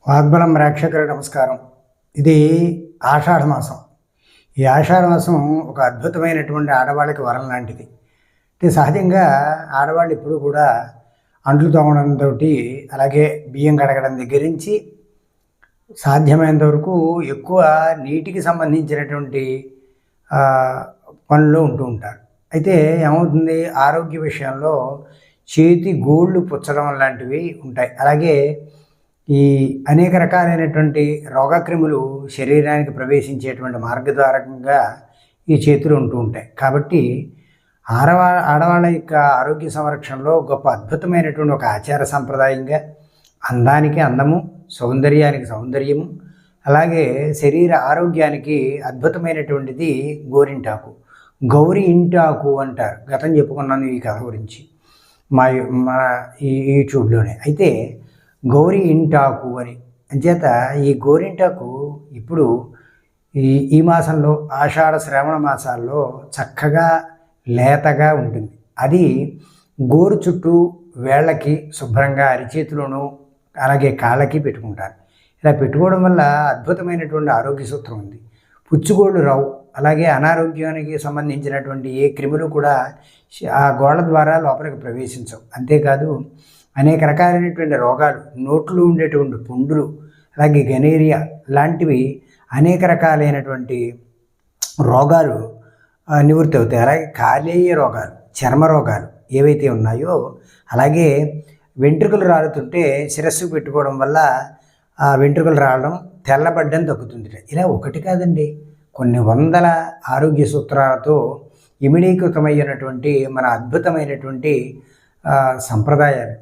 వాగ్బలం ప్రేక్షకులకు నమస్కారం. ఇది ఆషాఢ మాసం. ఈ ఆషాఢ మాసం ఒక అద్భుతమైనటువంటి ఆడవాళ్ళకి వరం లాంటిది. అంటే సహజంగా ఆడవాళ్ళు ఎప్పుడు కూడా అంట్లు తోమడంతో అలాగే బియ్యం కడగడం దగ్గర నుంచి సాధ్యమైనంత వరకు ఎక్కువ నీటికి సంబంధించినటువంటి పనులు ఉంటూ ఉంటారు. అయితే ఏమవుతుంది, ఆరోగ్య విషయంలో చేతి గోళ్ళు పుచ్చడం లాంటివి ఉంటాయి. అలాగే ఈ అనేక రకాలైనటువంటి రోగక్రిములు శరీరానికి ప్రవేశించేటువంటి మార్గద్వారకంగా ఈ చేతులు ఉంటూ ఉంటాయి. కాబట్టి ఆడవాళ్ళ యొక్క ఆరోగ్య సంరక్షణలో గొప్ప అద్భుతమైనటువంటి ఒక ఆచార సంప్రదాయంగా అందానికి అందము, సౌందర్యానికి సౌందర్యము, అలాగే శరీర ఆరోగ్యానికి అద్భుతమైనటువంటిది గోరింటాకు. గౌరి ఇంటాకు అంటారు. గతం చెప్పుకున్నాను ఈ కథ గురించి మన ఈ యూట్యూబ్లోనే. అయితే గౌరీ ఇంటాకు అని అంచేత ఈ గోరింటాకు ఇప్పుడు ఈ మాసంలో ఆషాఢ శ్రావణ మాసాల్లో చక్కగా లేతగా ఉంటుంది. అది గోరు చుట్టూ వేళ్ళకి శుభ్రంగా అరిచేతులను అలాగే కాళ్ళకి పెట్టుకుంటారు. ఇలా పెట్టుకోవడం వల్ల అద్భుతమైనటువంటి ఆరోగ్య సూత్రం ఉంది. పుచ్చుగోళ్ళు రావు. అలాగే అనారోగ్యానికి సంబంధించినటువంటి ఏ క్రిములు కూడా ఆ గోళ్ళ ద్వారా లోపలికి ప్రవేశించవు. అంతేకాదు అనేక రకాలైనటువంటి రోగాలు, నోట్లో ఉండేటువంటి పుండులు, అలాగే గనేరియా లాంటివి అనేక రకాలైనటువంటి రోగాలు నివృత్తి అవుతాయి. అలాగే కాలేయ రోగాలు, చర్మ రోగాలు ఏవైతే ఉన్నాయో, అలాగే వెంట్రుకలు రాలుతుంటే శిరస్సు పెట్టుకోవడం వల్ల ఆ వెంట్రుకలు రావడం, తెల్లబడ్డం తగ్గుతుంది. ఇలా ఒకటి కాదండి, కొన్ని వందల ఆరోగ్య సూత్రాలతో ఇమిడీకృతమైనటువంటి మన అద్భుతమైనటువంటి సంప్రదాయాలు.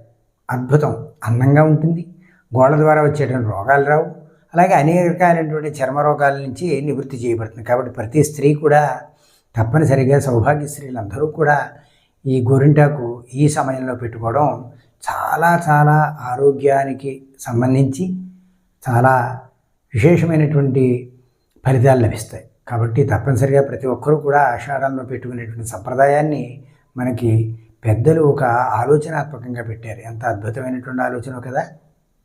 అద్భుతం, అందంగా ఉంటుంది. గోళ్ళ ద్వారా వచ్చేటువంటి రోగాలు రావు. అలాగే అనేక రకాలైనటువంటి చర్మ రోగాల నుంచి నివృత్తి చేయబడుతుంది. కాబట్టి ప్రతి స్త్రీ కూడా తప్పనిసరిగా, సౌభాగ్య స్త్రీలందరూ కూడా ఈ గోరింటాకు ఈ సమయంలో పెట్టుకోవడం చాలా చాలా ఆరోగ్యానికి సంబంధించి చాలా విశేషమైనటువంటి ఫలితాలు లభిస్తాయి. కాబట్టి తప్పనిసరిగా ప్రతి ఒక్కరూ కూడా ఆషాఢంలో పెట్టుకునేటువంటి సంప్రదాయాన్ని మనకి పెద్దలు ఒక ఆలోచనాత్మకంగా పెట్టారు. ఎంత అద్భుతమైనటువంటి ఆలోచన కదా.